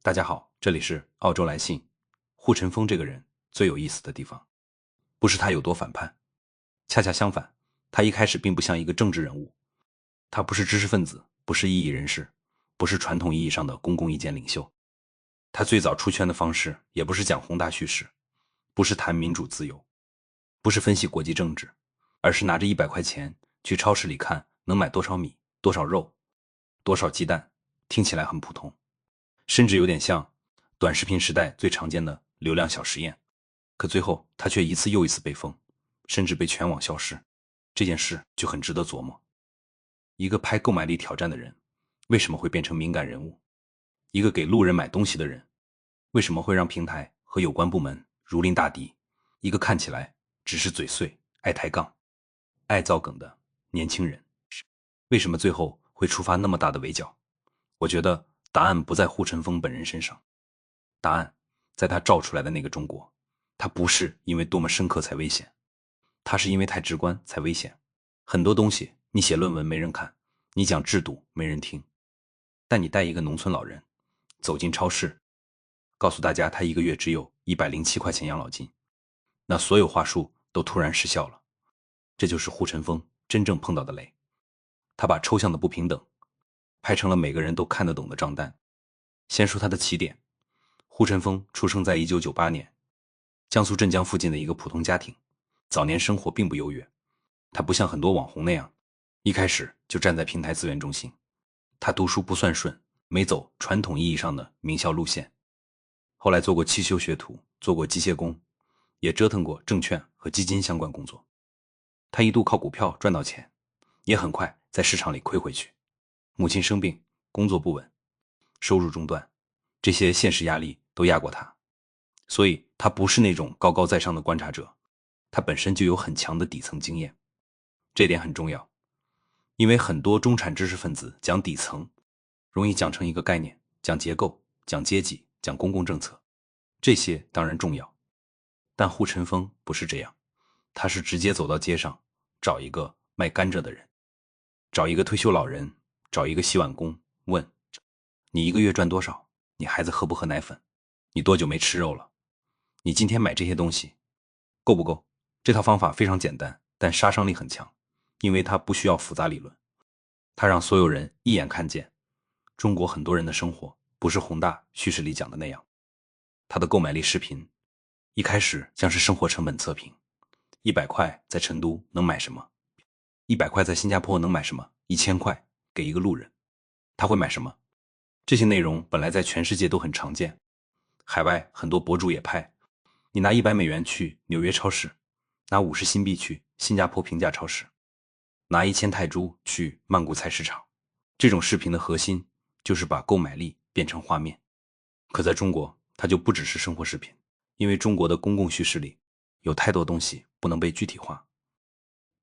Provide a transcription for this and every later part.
大家好，这里是澳洲来信。护城风这个人最有意思的地方，不是他有多反叛，恰恰相反，他一开始并不像一个政治人物，他不是知识分子，不是异议人士，不是传统意义上的公共意见领袖。他最早出圈的方式也不是讲宏大叙事，不是谈民主自由，不是分析国际政治，而是拿着100块钱去超市里看能买多少米、多少肉、多少鸡蛋，听起来很普通，甚至有点像短视频时代最常见的流量小实验。可最后他却一次又一次被封，甚至被全网消失。这件事就很值得琢磨。一个拍购买力挑战的人为什么会变成敏感人物？一个给路人买东西的人为什么会让平台和有关部门如临大敌？一个看起来只是嘴碎、爱抬杠、爱造梗的年轻人为什么最后会触发那么大的围剿？我觉得答案不在护城风本人身上，答案在他照出来的那个中国。他不是因为多么深刻才危险，他是因为太直观才危险。很多东西你写论文没人看，你讲制度没人听，但你带一个农村老人走进超市，告诉大家他一个月只有107块钱养老金，那所有话术都突然失效了。这就是护城风真正碰到的雷。他把抽象的不平等拍成了每个人都看得懂的账单。先说他的起点，护城风出生在1998年，江苏镇江附近的一个普通家庭，早年生活并不优越。他不像很多网红那样，一开始就站在平台资源中心。他读书不算顺，没走传统意义上的名校路线，后来做过汽修学徒，做过机械工，也折腾过证券和基金相关工作。他一度靠股票赚到钱，也很快在市场里亏回去。母亲生病，工作不稳，收入中断，这些现实压力都压过他。所以他不是那种高高在上的观察者，他本身就有很强的底层经验。这点很重要，因为很多中产知识分子讲底层，容易讲成一个概念，讲结构，讲阶级，讲公共政策，这些当然重要。但护城风不是这样，他是直接走到街上，找一个卖甘蔗的人，找一个退休老人，找一个洗碗工，问你一个月赚多少？你孩子喝不喝奶粉？你多久没吃肉了？你今天买这些东西够不够？这套方法非常简单，但杀伤力很强，因为它不需要复杂理论。它让所有人一眼看见中国很多人的生活不是宏大叙事里讲的那样。他的购买力视频一开始像是生活成本测评，100块在成都能买什么？100块在新加坡能买什么？1000块给一个路人，他会买什么？这些内容本来在全世界都很常见，海外很多博主也拍。你拿100美元去纽约超市，拿50新币去新加坡平价超市，拿1000泰铢去曼谷菜市场。这种视频的核心就是把购买力变成画面。可在中国，它就不只是生活视频，因为中国的公共叙事里有太多东西不能被具体化。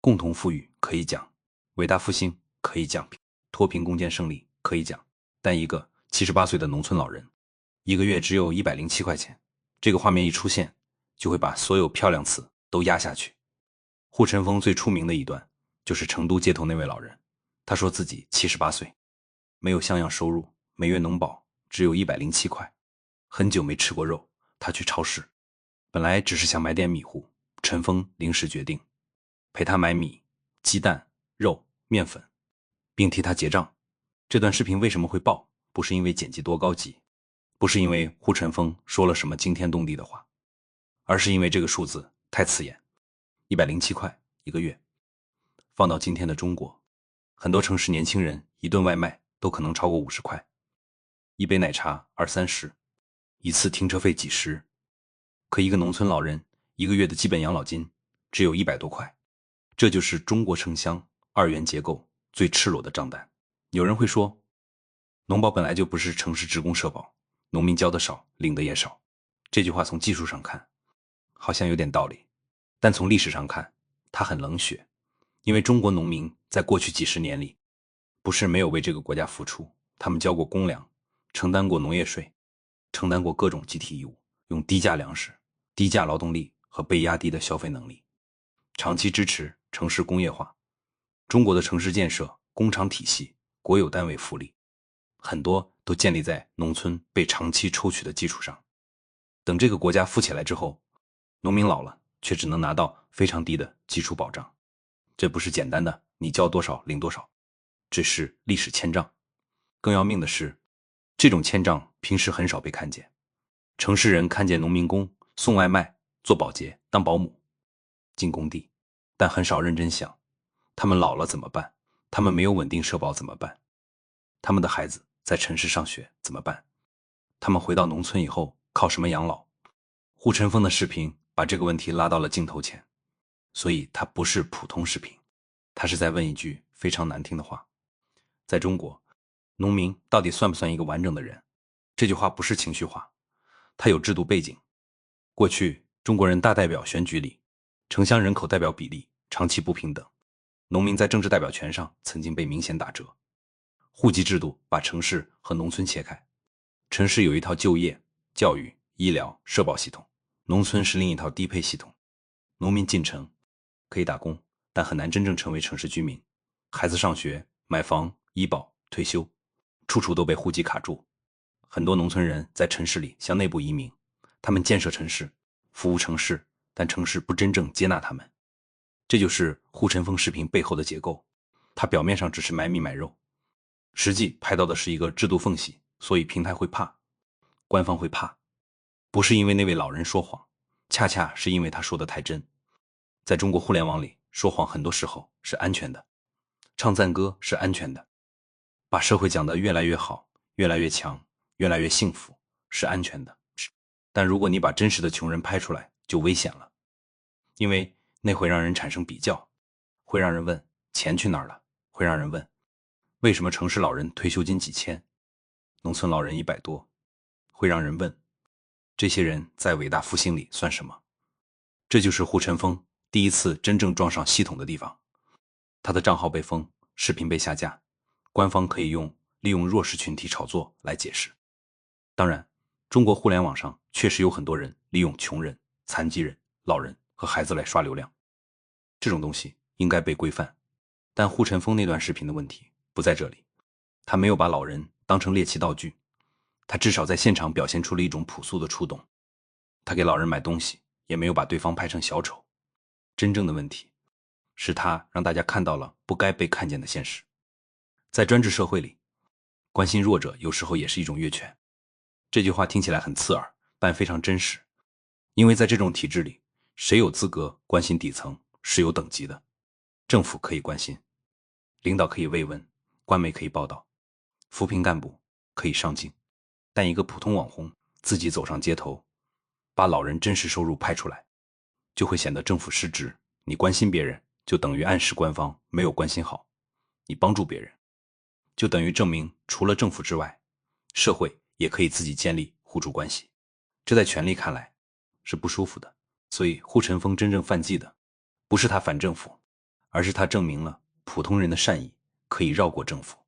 共同富裕可以讲，伟大复兴可以讲，脱贫攻坚胜利可以讲，但一个78岁的农村老人，一个月只有107块钱，这个画面一出现，就会把所有漂亮词都压下去。护城风最出名的一段就是成都街头那位老人，他说自己78岁，没有像样收入，每月农保只有107块，很久没吃过肉。他去超市，本来只是想买点米糊，陈峰临时决定陪他买米、鸡蛋、肉、面粉，并替他结账。这段视频为什么会爆？不是因为剪辑多高级，不是因为护城风说了什么惊天动地的话，而是因为这个数字太刺眼。107块一个月，放到今天的中国，很多城市年轻人一顿外卖都可能超过50块，一杯奶茶20-30，一次停车费几十。可一个农村老人一个月的基本养老金只有100多块，这就是中国城乡二元结构最赤裸的账单。有人会说，农保本来就不是城市职工社保，农民交的少，领的也少。这句话从技术上看好像有点道理，但从历史上看它很冷血。因为中国农民在过去几十年里不是没有为这个国家付出，他们交过公粮，承担过农业税，承担过各种集体义务，用低价粮食、低价劳动力和被压低的消费能力，长期支持城市工业化。中国的城市建设、工厂体系、国有单位福利，很多都建立在农村被长期抽取的基础上。等这个国家富起来之后，农民老了却只能拿到非常低的基础保障。这不是简单的你交多少领多少，这是历史欠账。更要命的是，这种欠账平时很少被看见。城市人看见农民工送外卖、做保洁、当保姆、进工地，但很少认真想，他们老了怎么办？他们没有稳定社保怎么办？他们的孩子在城市上学怎么办？他们回到农村以后靠什么养老？护城风的视频把这个问题拉到了镜头前，所以它不是普通视频，它是在问一句非常难听的话。在中国，农民到底算不算一个完整的人？这句话不是情绪化，它有制度背景。过去中国人大代表选举里，城乡人口代表比例长期不平等，农民在政治代表权上曾经被明显打折。户籍制度把城市和农村切开，城市有一套就业、教育、医疗、社保系统，农村是另一套低配系统。农民进城可以打工，但很难真正成为城市居民。孩子上学、买房、医保、退休，处处都被户籍卡住。很多农村人在城市里向内部移民，他们建设城市，服务城市，但城市不真正接纳他们。这就是护城风视频背后的结构，它表面上只是买米买肉，实际拍到的是一个制度缝隙，所以平台会怕，官方会怕，不是因为那位老人说谎，恰恰是因为他说的太真。在中国互联网里，说谎很多时候是安全的，唱赞歌是安全的，把社会讲得越来越好，越来越强，越来越幸福是安全的。但如果你把真实的穷人拍出来，就危险了，因为那会让人产生比较，会让人问钱去哪儿了，会让人问为什么城市老人退休金几千，农村老人100多，会让人问这些人在伟大复兴里算什么。这就是护城风第一次真正撞上系统的地方，他的账号被封，视频被下架，官方可以用利用弱势群体炒作来解释。当然，中国互联网上确实有很多人利用穷人、残疾人、老人和孩子来刷流量，这种东西应该被规范。但护城风那段视频的问题不在这里，他没有把老人当成猎奇道具，他至少在现场表现出了一种朴素的触动。他给老人买东西，也没有把对方拍成小丑。真正的问题是他让大家看到了不该被看见的现实。在专制社会里，关心弱者有时候也是一种越权。这句话听起来很刺耳，但非常真实。因为在这种体制里，谁有资格关心底层是有等级的。政府可以关心，领导可以慰问，官媒可以报道，扶贫干部可以上镜，但一个普通网红自己走上街头，把老人真实收入拍出来，就会显得政府失职。你关心别人，就等于暗示官方没有关心好；你帮助别人，就等于证明除了政府之外，社会也可以自己建立互助关系。这在权力看来是不舒服的。所以护城风真正犯忌的不是他反政府，而是他证明了普通人的善意可以绕过政府，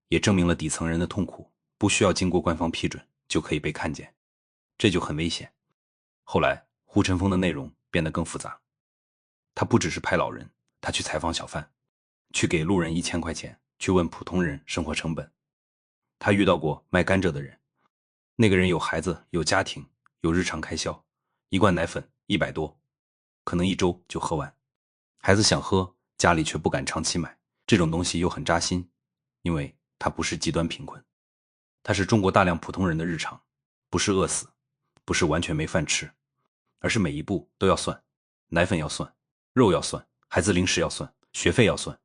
也证明了底层人的痛苦不需要经过官方批准就可以被看见，这就很危险。后来护城风的内容变得更复杂，他不只是拍老人，他去采访小贩，去给路人1000块钱，去问普通人生活成本。他遇到过卖甘蔗的人，那个人有孩子，有家庭，有日常开销，一罐奶粉100多，可能1周就喝完。孩子想喝，家里却不敢长期买，这种东西又很扎心，因为它不是极端贫困，它是中国大量普通人的日常，不是饿死，不是完全没饭吃，而是每一步都要算，奶粉要算，肉要算，孩子零食要算，学费要算。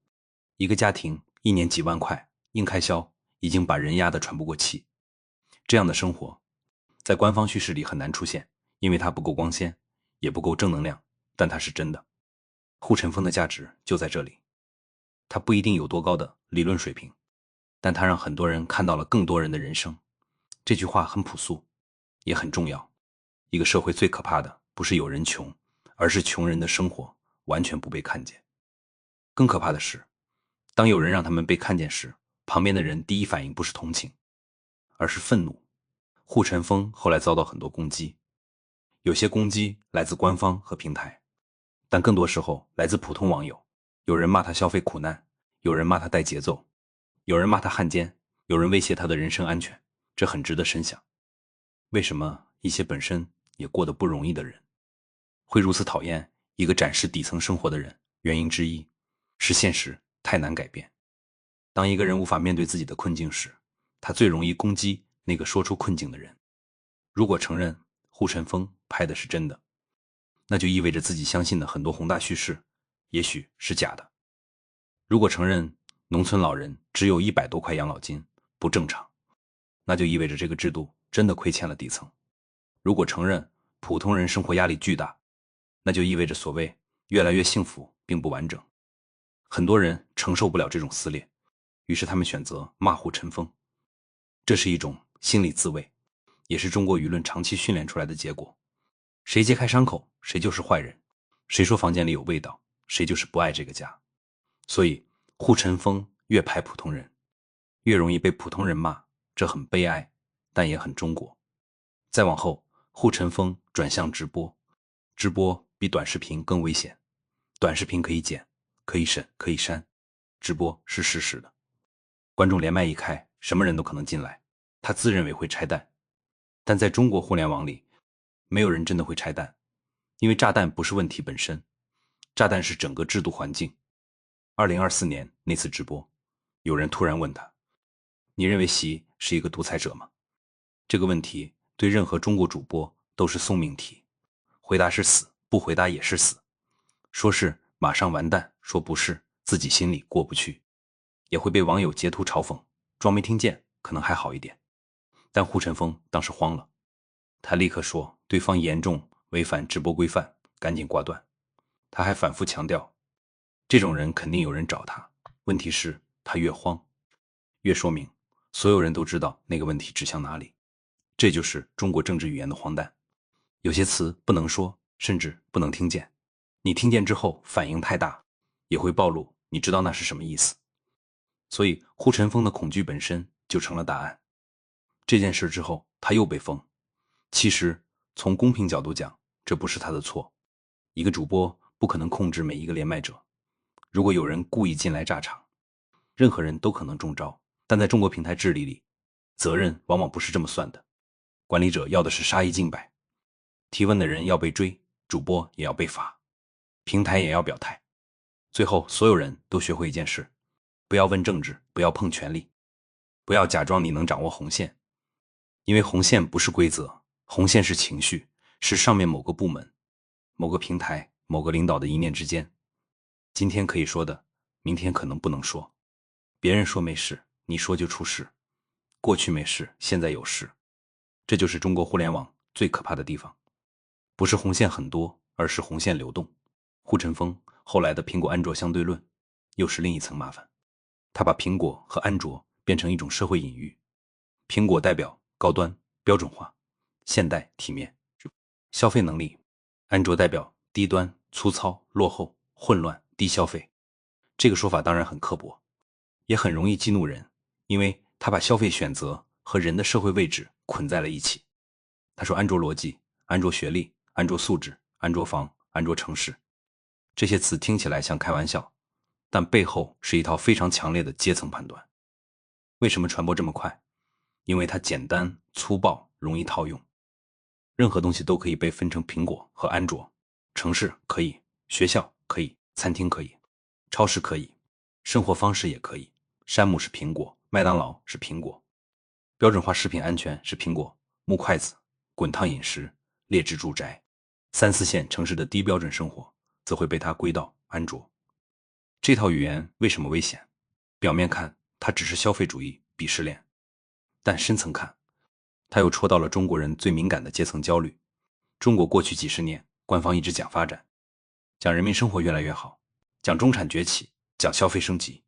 一个家庭1年几万块，硬开销已经把人压得喘不过气。这样的生活在官方叙事里很难出现，因为它不够光鲜，也不够正能量，但它是真的。护城风的价值就在这里，它不一定有多高的理论水平，但它让很多人看到了更多人的人生。这句话很朴素，也很重要。一个社会最可怕的不是有人穷，而是穷人的生活完全不被看见。更可怕的是，当有人让他们被看见时，旁边的人第一反应不是同情，而是愤怒。护城风后来遭到很多攻击，有些攻击来自官方和平台，但更多时候来自普通网友。有人骂他消费苦难，有人骂他带节奏，有人骂他汉奸，有人威胁他的人身安全，这很值得深想。为什么一些本身也过得不容易的人，会如此讨厌一个展示底层生活的人？原因之一是现实太难改变。当一个人无法面对自己的困境时，他最容易攻击那个说出困境的人。如果承认护城风拍的是真的，那就意味着自己相信的很多宏大叙事也许是假的。如果承认农村老人只有100多块养老金不正常，那就意味着这个制度真的亏欠了底层。如果承认普通人生活压力巨大，那就意味着所谓越来越幸福并不完整。很多人承受不了这种撕裂，于是他们选择骂护城风。这是一种心理自卫，也是中国舆论长期训练出来的结果。谁揭开伤口，谁就是坏人；谁说房间里有味道，谁就是不爱这个家。所以护城风越拍普通人，越容易被普通人骂，这很悲哀，但也很中国。再往后，护城风转向直播，直播比短视频更危险。短视频可以剪，可以审，可以删，直播是实时的。观众连麦一开，什么人都可能进来，他自认为会拆弹。但在中国互联网里，没有人真的会拆弹，因为炸弹不是问题本身，炸弹是整个制度环境。2024年那次直播，有人突然问他：你认为习是一个独裁者吗？这个问题对任何中国主播都是送命题，回答是死，不回答也是死。说是马上完蛋，说不是，自己心里过不去，也会被网友截图嘲讽，装没听见可能还好一点。但护城风当时慌了，他立刻说对方严重违反直播规范，赶紧挂断。他还反复强调，这种人肯定有人找他，问题是他越慌，越说明所有人都知道那个问题指向哪里。这就是中国政治语言的荒诞。有些词不能说，甚至不能听见，你听见之后反应太大，也会暴露你知道那是什么意思。所以护城风的恐惧本身就成了答案。这件事之后他又被封，其实从公平角度讲，这不是他的错。一个主播不可能控制每一个连麦者，如果有人故意进来炸场，任何人都可能中招。但在中国平台治理里，责任往往不是这么算的。管理者要的是杀一儆百，提问的人要被追，主播也要被罚，平台也要表态。最后所有人都学会一件事，不要问政治，不要碰权力，不要假装你能掌握红线。因为红线不是规则，红线是情绪，是上面某个部门、某个平台、某个领导的一念之间。今天可以说的，明天可能不能说。别人说没事，你说就出事。过去没事，现在有事。这就是中国互联网最可怕的地方，不是红线很多，而是红线流动。护城风后来的苹果安卓相对论又是另一层麻烦，它把苹果和安卓变成一种社会隐喻。苹果代表高端、标准化、现代、体面、消费能力；安卓代表低端、粗糙、落后、混乱、低消费。这个说法当然很刻薄，也很容易激怒人，因为他把消费选择和人的社会位置捆在了一起。他说安卓逻辑、安卓学历、安卓素质、安卓房、安卓城市，这些词听起来像开玩笑，但背后是一套非常强烈的阶层判断。为什么传播这么快？因为它简单粗暴，容易套用。任何东西都可以被分成苹果和安卓，城市可以，学校可以，餐厅可以，超市可以，生活方式也可以。山姆是苹果，麦当劳是苹果，标准化食品安全是苹果，木筷子、滚烫饮食、劣质住宅，3、4线城市的低标准生活则会被它归到安卓。这套语言为什么危险？表面看它只是消费主义鄙视链，但深层看它又戳到了中国人最敏感的阶层焦虑。中国过去几十年，官方一直讲发展，讲人民生活越来越好，讲中产崛起，讲消费升级。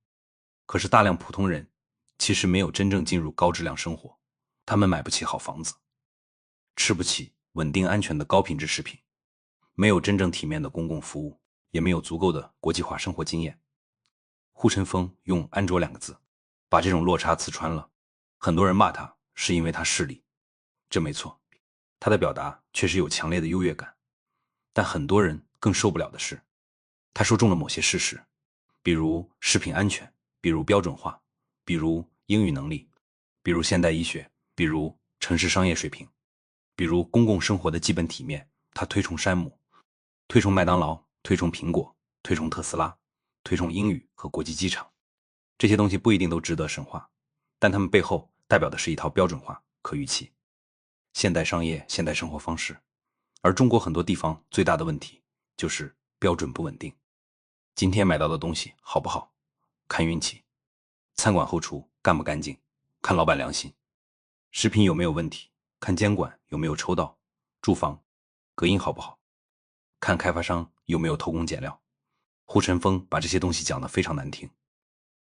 可是大量普通人其实没有真正进入高质量生活，他们买不起好房子，吃不起稳定安全的高品质食品，没有真正体面的公共服务，也没有足够的国际化生活经验。护城风用安卓2个字把这种落差刺穿了，很多人骂他是因为他势利，这没错，他的表达确实有强烈的优越感，但很多人更受不了的是，他说中了某些事实，比如食品安全，比如标准化，比如英语能力，比如现代医学，比如城市商业水平，比如公共生活的基本体面。他推崇山姆，推崇麦当劳，推崇苹果，推崇特斯拉，推崇英语和国际机场。这些东西不一定都值得神化，但它们背后代表的是一套标准化、可预期、现代商业、现代生活方式。而中国很多地方最大的问题就是标准不稳定。今天买到的东西好不好，看运气；餐馆后厨干不干净，看老板良心；食品有没有问题，看监管有没有抽到；住房隔音好不好，看开发商有没有偷工减料。护城风把这些东西讲得非常难听，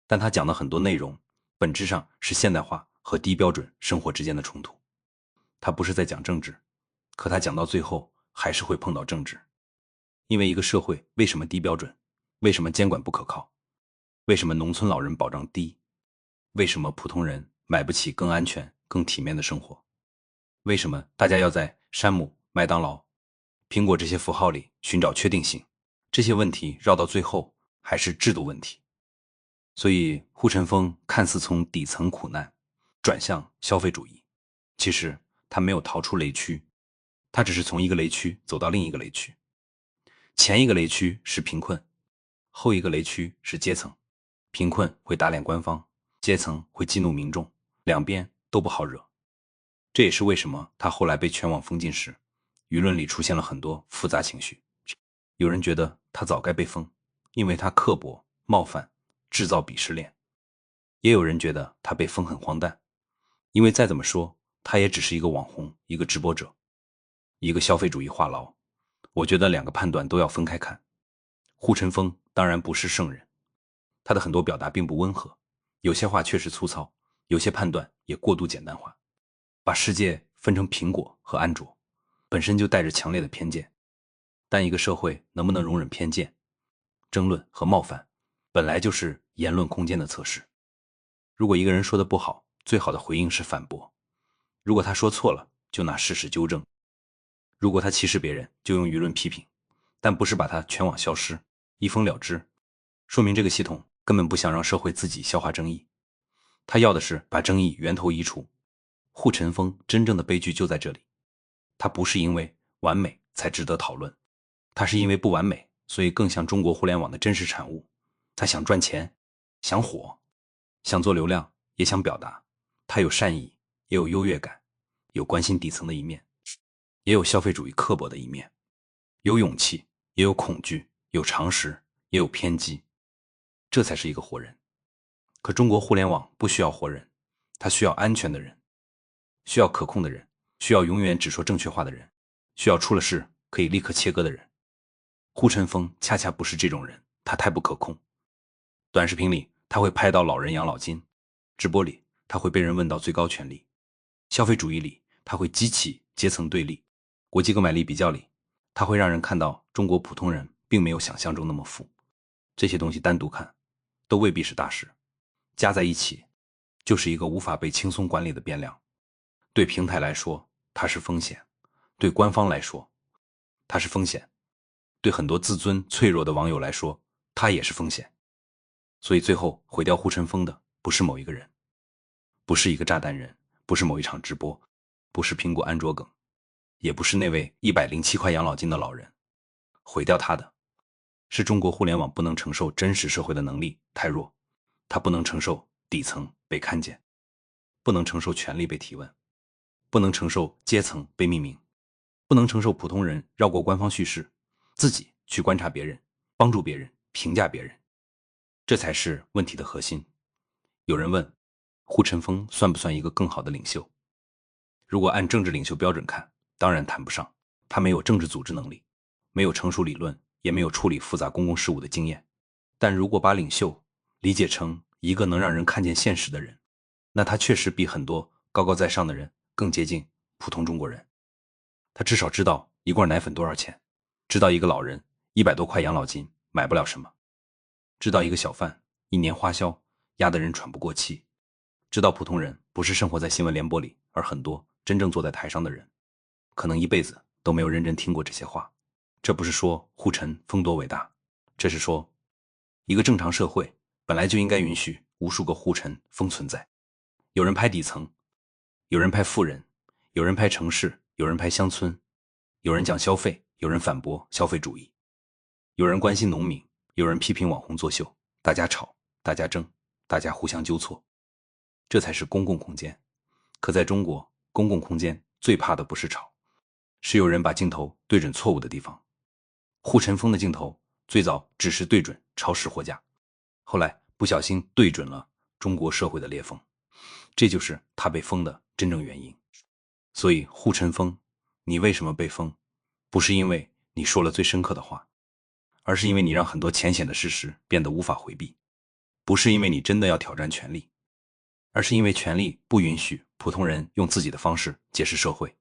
但他讲的很多内容本质上是现代化和低标准生活之间的冲突。他不是在讲政治，可他讲到最后还是会碰到政治。因为一个社会为什么低标准，为什么监管不可靠，为什么农村老人保障低，为什么普通人买不起更安全更体面的生活，为什么大家要在山姆、麦当劳、苹果这些符号里寻找确定性，这些问题绕到最后还是制度问题。所以护城风看似从底层苦难转向消费主义，其实他没有逃出雷区，他只是从一个雷区走到另一个雷区。前一个雷区是贫困，后一个雷区是阶层。贫困会打脸官方，阶层会激怒民众，两边都不好惹。这也是为什么他后来被全网封禁时，舆论里出现了很多复杂情绪。有人觉得他早该被封，因为他刻薄、冒犯、制造鄙视链。也有人觉得他被封很荒诞，因为再怎么说，他也只是一个网红，一个直播者，一个消费主义话痨。我觉得两个判断都要分开看。护城风当然不是圣人，他的很多表达并不温和，有些话确实粗糙，有些判断也过度简单化，把世界分成苹果和安卓，本身就带着强烈的偏见。但一个社会能不能容忍偏见、争论和冒犯，本来就是言论空间的测试。如果一个人说的不好，最好的回应是反驳；如果他说错了，就拿事实纠正；如果他歧视别人，就用舆论批评，但不是把他全网消失，一封了之。说明这个系统根本不想让社会自己消化争议，他要的是把争议源头移除。护城风真正的悲剧就在这里，它不是因为完美才值得讨论，它是因为不完美，所以更像中国互联网的真实产物。他想赚钱，想火，想做流量，也想表达。他有善意，也有优越感，有关心底层的一面，也有消费主义刻薄的一面，有勇气，也有恐惧，有常识，也有偏激。这才是一个活人。可中国互联网不需要活人，它需要安全的人，需要可控的人，需要永远只说正确话的人，需要出了事可以立刻切割的人。护城风恰恰不是这种人，他太不可控。短视频里他会拍到老人养老金，直播里他会被人问到最高权力，消费主义里他会激起阶层对立，国际购买力比较里他会让人看到中国普通人并没有想象中那么富。这些东西单独看都未必是大事，加在一起就是一个无法被轻松管理的变量。对平台来说它是风险，对官方来说它是风险，对很多自尊脆弱的网友来说它也是风险。所以最后毁掉护城风的不是某一个人，不是一个炸弹人，不是某一场直播，不是苹果安卓梗，也不是那位107块养老金的老人。毁掉他的是中国互联网不能承受真实社会的能力太弱，他不能承受底层被看见，不能承受权力被提问，不能承受阶层被命名，不能承受普通人绕过官方叙事，自己去观察别人，帮助别人，评价别人。这才是问题的核心。有人问，护城风算不算一个更好的领袖？如果按政治领袖标准看，当然谈不上，他没有政治组织能力，没有成熟理论，也没有处理复杂公共事务的经验。但如果把领袖理解成一个能让人看见现实的人，那他确实比很多高高在上的人更接近普通中国人。他至少知道一罐奶粉多少钱，知道一个老人100多块养老金买不了什么，知道一个小贩一年花销压得人喘不过气，知道普通人不是生活在新闻联播里，而很多真正坐在台上的人可能一辈子都没有认真听过这些话。这不是说护城风多伟大，这是说一个正常社会本来就应该允许无数个护城风存在，有人拍底层，有人拍富人，有人拍城市，有人拍乡村，有人讲消费，有人反驳消费主义，有人关心农民，有人批评网红作秀，大家吵，大家争，大家互相纠错，这才是公共空间。可在中国，公共空间最怕的不是吵，是有人把镜头对准错误的地方。护城风的镜头最早只是对准超市货架，后来不小心对准了中国社会的裂缝，这就是他被封的真正原因。所以护城风，你为什么被封？不是因为你说了最深刻的话，而是因为你让很多浅显的事实变得无法回避。不是因为你真的要挑战权力，而是因为权力不允许普通人用自己的方式解释社会。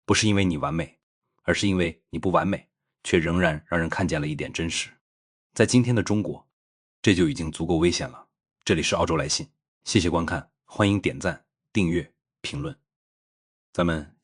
不是因为你完美，而是因为你不完美，却仍然让人看见了一点真实。在今天的中国，这就已经足够危险了。这里是澳洲来信，谢谢观看，欢迎点赞、订阅、评论，咱们